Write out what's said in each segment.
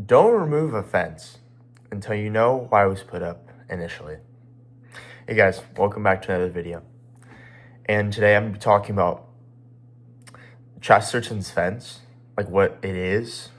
Don't remove a fence until you know why it was put up initially. Hey guys, welcome back to another video. And today I'm going to be talking about Chesterton's fence, like what it is,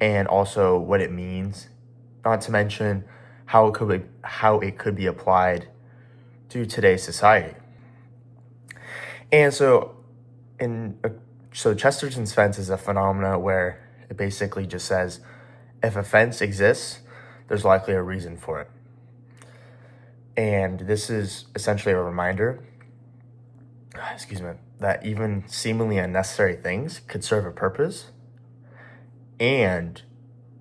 and also what it means, not to mention how it could be applied to today's society. And so Chesterton's fence is a phenomena where it basically just says if a fence exists, there's likely a reason for it. And this is essentially a reminder, that even seemingly unnecessary things could serve a purpose, and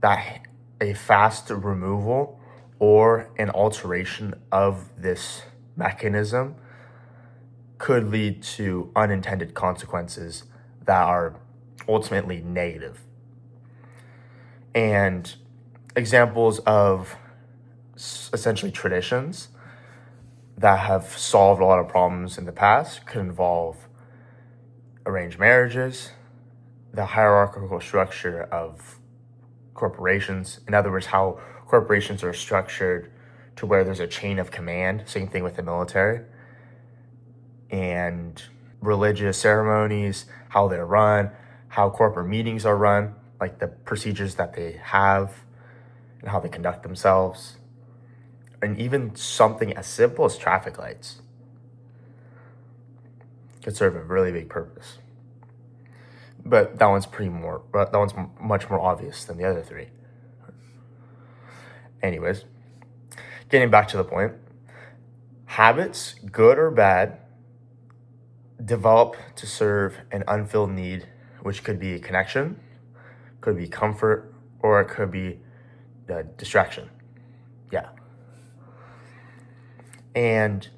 that a fast removal or an alteration of this mechanism could lead to unintended consequences that are ultimately negative. And examples of essentially traditions that have solved a lot of problems in the past could involve arranged marriages, the hierarchical structure of corporations. In other words, how corporations are structured to where there's a chain of command, same thing with the military, and religious ceremonies, how they're run, how corporate meetings are run, like the procedures that they have and how they conduct themselves, and even something as simple as traffic lights could serve a really big purpose. But that one's much more obvious than the other three. Anyways, getting back to the point, habits, good or bad, develop to serve an unfilled need, which could be connection, could be comfort, or it could be distraction. Yeah. And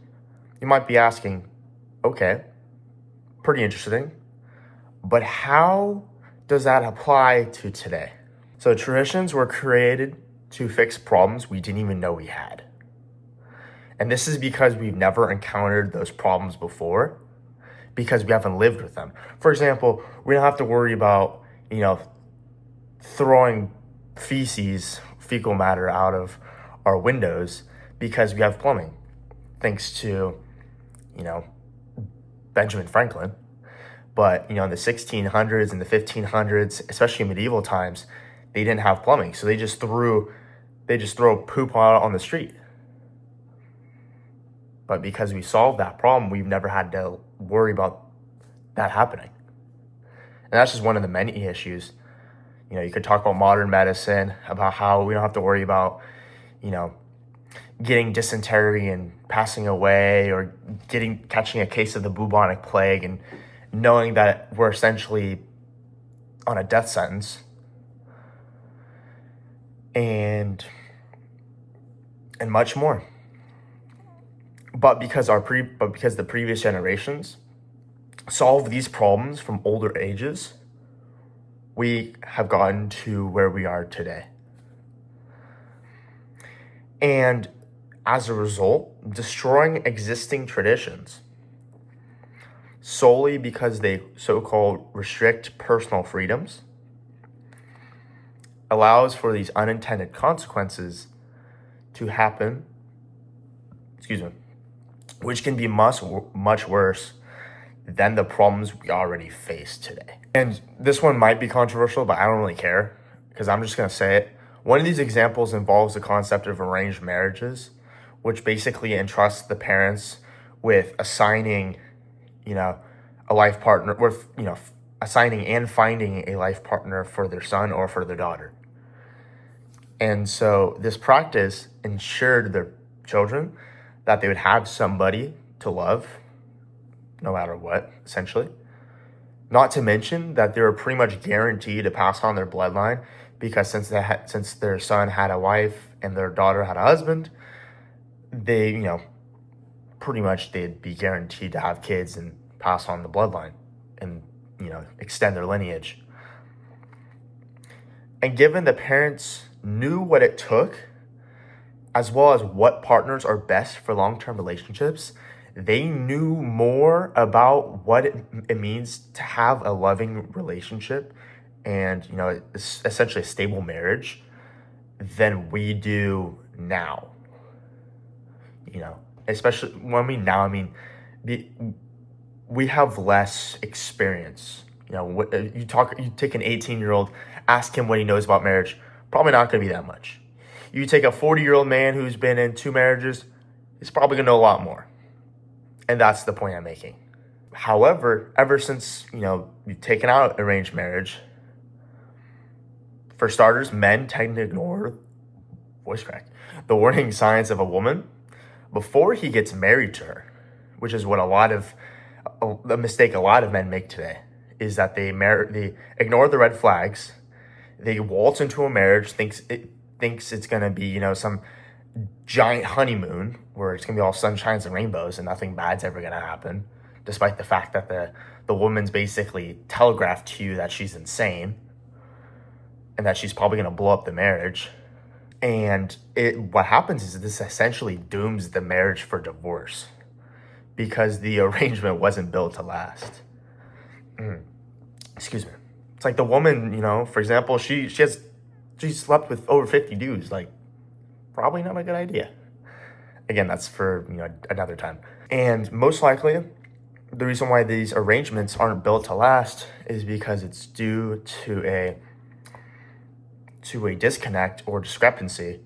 you might be asking, okay, pretty interesting, but how does that apply to today? So traditions were created to fix problems we didn't even know we had. And this is because we've never encountered those problems before, because we haven't lived with them. For example, we don't have to worry about, throwing fecal matter out of our windows because we have plumbing, thanks to, Benjamin Franklin. But, in the 1600s and the 1500s, especially medieval times, they didn't have plumbing. So they just throw poop out on the street. But because we solved that problem, we've never had to worry about that happening. And that's just one of the many issues. You could talk about modern medicine, about how we don't have to worry about, getting dysentery and passing away, or catching a case of the bubonic plague and knowing that we're essentially on a death sentence. And much more. But because the previous generations solved these problems from older ages, we have gotten to where we are today. And as a result, destroying existing traditions solely because they so-called restrict personal freedoms allows for these unintended consequences to happen, which can be much worse than the problems we already face today. And this one might be controversial, but I don't really care, because I'm just going to say it. One of these examples involves the concept of arranged marriages, which basically entrusts the parents with assigning, a life partner, with, assigning and finding a life partner for their son or for their daughter. And so this practice ensured their children that they would have somebody to love, no matter what, essentially. Not to mention that they were pretty much guaranteed to pass on their bloodline, because since their son had a wife and their daughter had a husband, they, they'd be guaranteed to have kids and pass on the bloodline and, extend their lineage. And given the parents knew what it took, as well as what partners are best for long-term relationships, they knew more about what it means to have a loving relationship and, you know, it's essentially a stable marriage than we do now. You know, especially when I mean now, I mean, be, we have less experience. You know, you take an 18-year-old, ask him what he knows about marriage, probably not going to be that much. You take a 40-year-old man who's been in 2 marriages, he's probably going to know a lot more. And that's the point I'm making. However, ever since, you know, you've taken out arranged marriage, for starters, men tend to ignore the warning signs of a woman before he gets married to her, which is what the mistake a lot of men make today, is that they ignore the red flags, they waltz into a marriage, thinks it's gonna be, you know, some giant honeymoon where it's gonna be all sunshines and rainbows and nothing bad's ever gonna happen, despite the fact that the woman's basically telegraphed to you that she's insane and that she's probably gonna blow up the marriage. And what happens is this essentially dooms the marriage for divorce because the arrangement wasn't built to last. Excuse me. It's like the woman, you know, for example, she slept with over 50 dudes. Like, probably not a good idea. Again, that's for, you know, another time. And most likely, the reason why these arrangements aren't built to last is because it's due to a disconnect or discrepancy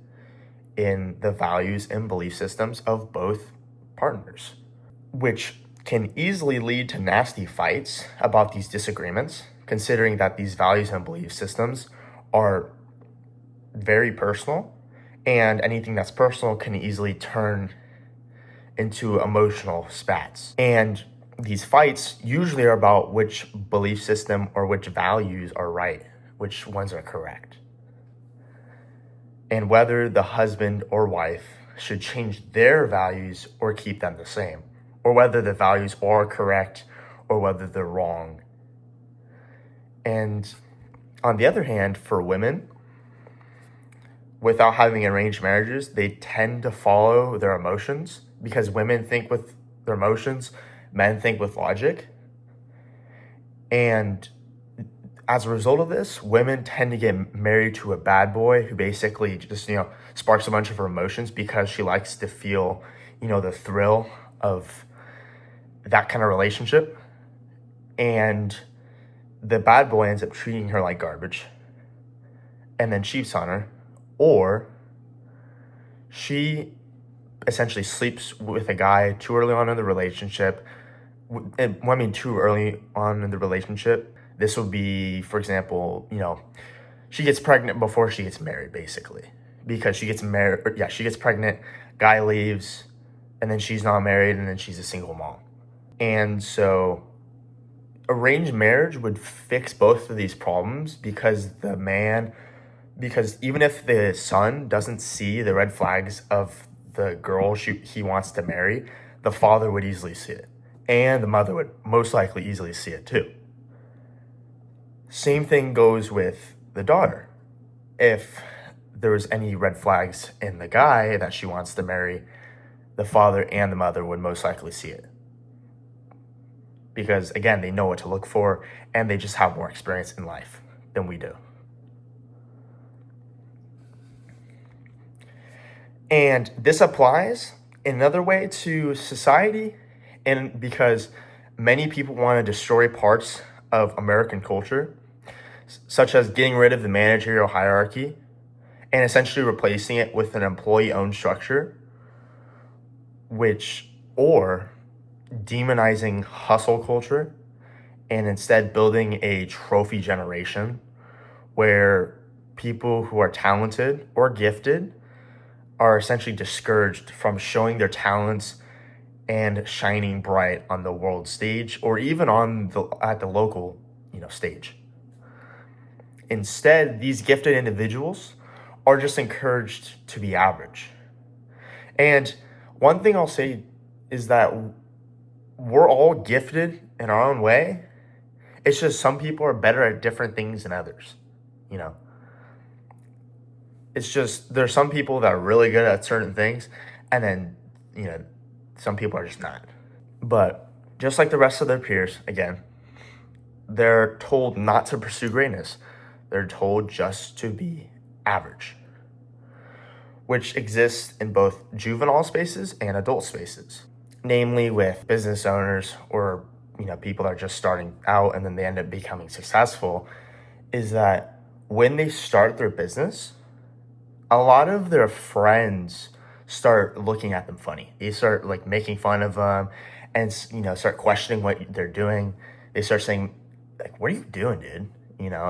in the values and belief systems of both partners, which can easily lead to nasty fights about these disagreements, considering that these values and belief systems are very personal, and anything that's personal can easily turn into emotional spats. And these fights usually are about which belief system or which values are right, which ones are correct, and whether the husband or wife should change their values or keep them the same, or whether the values are correct or whether they're wrong. And on the other hand, for women, without having arranged marriages, they tend to follow their emotions because women think with their emotions, men think with logic. And as a result of this, women tend to get married to a bad boy who basically just, you know, sparks a bunch of her emotions because she likes to feel, you know, the thrill of that kind of relationship. And the bad boy ends up treating her like garbage and then cheats on her, or she essentially sleeps with a guy too early on in the relationship. And when I mean too early on in the relationship, this would be, for example, you know, she gets pregnant before she gets married, basically, because she gets pregnant, guy leaves, and then she's not married, and then she's a single mom. And so arranged marriage would fix both of these problems because even if the son doesn't see the red flags of the girl he wants to marry, the father would easily see it. And the mother would most likely easily see it too. Same thing goes with the daughter. If there's any red flags in the guy that she wants to marry, the father and the mother would most likely see it. Because, again, they know what to look for, and they just have more experience in life than we do. And this applies in another way to society, and because many people want to destroy parts of American culture, such as getting rid of the managerial hierarchy and essentially replacing it with an employee-owned structure, or demonizing hustle culture and instead building a trophy generation where people who are talented or gifted are essentially discouraged from showing their talents and shining bright on the world stage or even at the local, you know, stage. Instead, these gifted individuals are just encouraged to be average. And one thing I'll say is that we're all gifted in our own way. It's just some people are better at different things than others, you know. It's just there's some people that are really good at certain things, and then, you know, some people are just not. But just like the rest of their peers, again, they're told not to pursue greatness. They're told just to be average, which exists in both juvenile spaces and adult spaces, namely with business owners or people that are just starting out and then they end up becoming successful, is that when they start their business, a lot of their friends start looking at them funny. They start like making fun of them and start questioning what they're doing. They start saying like, what are you doing, dude?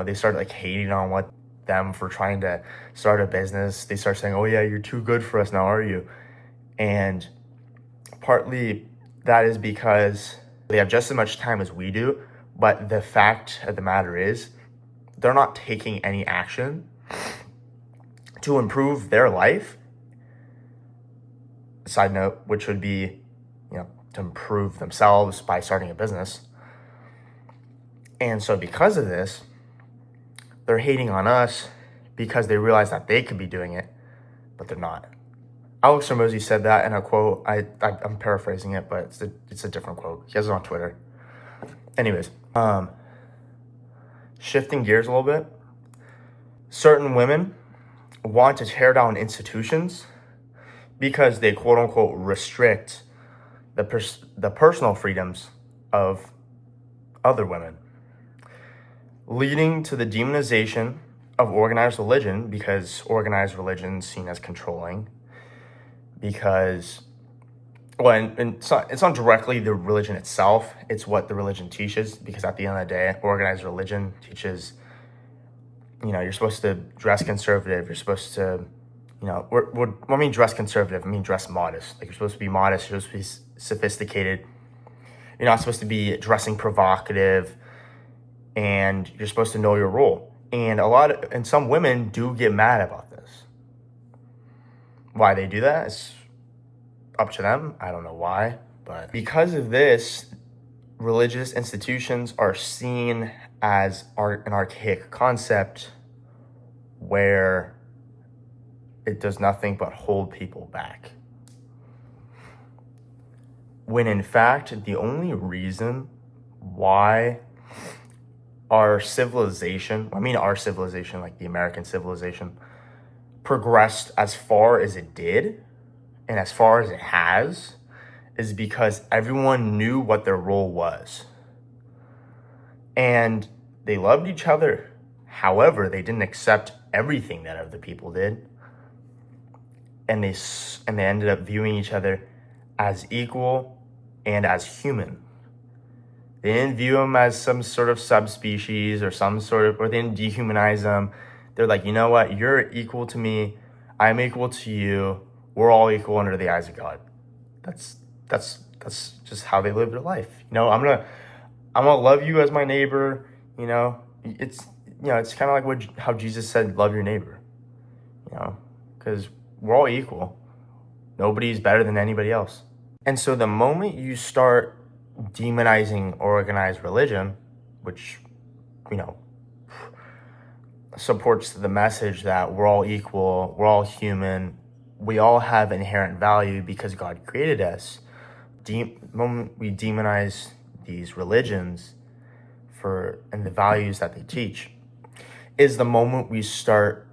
They start like hating on them for trying to start a business. They start saying, oh yeah, you're too good for us now, are you? And partly that is because they have just as much time as we do, but the fact of the matter is they're not taking any action to improve their life. Side note, which would be, to improve themselves by starting a business. And so because of this, they're hating on us because they realize that they could be doing it, but they're not. Alex Hormozi said that in a quote. I'm paraphrasing it, but it's a different quote. He has it on Twitter. Anyways, shifting gears a little bit. Certain women want to tear down institutions because they quote unquote restrict the personal freedoms of other women, leading to the demonization of organized religion, because organized religion is seen as controlling, because and it's not directly the religion itself, it's what the religion teaches, because at the end of the day, organized religion teaches, you're supposed to dress conservative, you're supposed to, what I mean dress conservative, I mean dress modest. Like, you're supposed to be modest, you're supposed to be sophisticated, you're not supposed to be dressing provocative, and you're supposed to know your role. And some women do get mad about this. Why they do that is up to them. I don't know why, but because of this, religious institutions are seen as an archaic concept where it does nothing but hold people back. When in fact, the only reason why our civilization, like the American civilization, progressed as far as it did and as far as it has, is because everyone knew what their role was. And they loved each other. However, they didn't accept everything that other people did. And they ended up viewing each other as equal and as human. They didn't view them as some sort of subspecies or or they didn't dehumanize them. They're like, you know what? You're equal to me. I'm equal to you. We're all equal under the eyes of God. That's just how they live their life. I'm gonna love you as my neighbor. It's kind of like how Jesus said, love your neighbor. Because we're all equal. Nobody's better than anybody else. And so the moment you start demonizing organized religion, which, supports the message that we're all equal, we're all human, we all have inherent value because God created us. The moment we demonize these religions and the values that they teach is the moment we start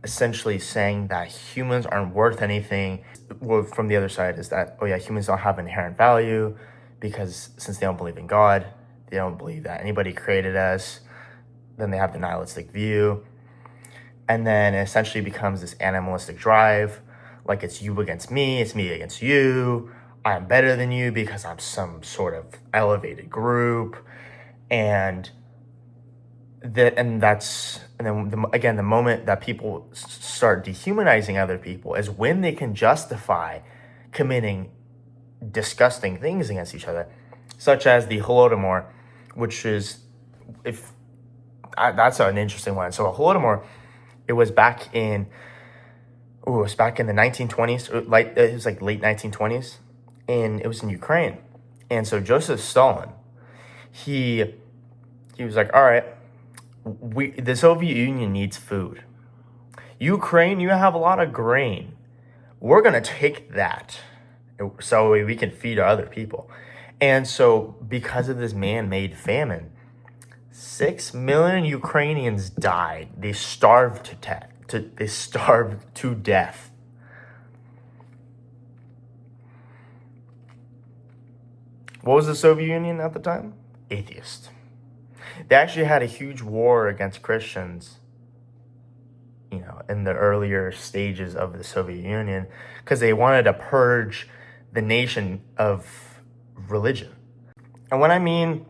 essentially saying that humans aren't worth anything. Well, from the other side is that, humans don't have inherent value because since they don't believe in God, they don't believe that anybody created us, then they have the nihilistic view. And then it essentially becomes this animalistic drive, like it's you against me, it's me against you, I'm better than you because I'm some sort of elevated group. And then the moment that people start dehumanizing other people is when they can justify committing disgusting things against each other, such as the Holodomor, which is, that's an interesting one. So a Holodomor, it was back in the 1920s, it was like late 1920s, and it was in Ukraine. And so Joseph Stalin, he was like, all right, the Soviet Union needs food. Ukraine, you have a lot of grain. We're going to take that so we can feed other people. And so because of this man-made famine, 6 million Ukrainians died. They starved to death. They starved to death. What was the Soviet Union at the time? Atheist. They actually had a huge war against Christians, in the earlier stages of the Soviet Union, because they wanted to purge the nation of religion. And when I mean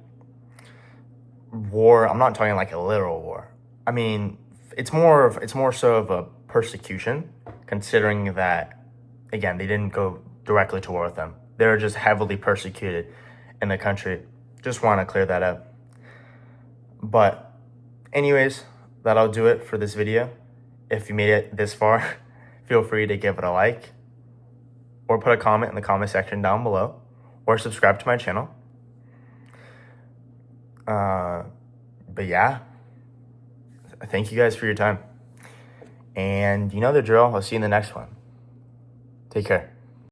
war, I'm not talking like a literal war. I mean, it's more so of a persecution, considering that, again, they didn't go directly to war with them. They were just heavily persecuted in the country. Just want to clear that up. But anyways, that'll do it for this video. If you made it this far, feel free to give it a like or put a comment in the comment section down below or subscribe to my channel. But yeah, thank you guys for your time. And you know the drill. I'll see you in the next one. Take care.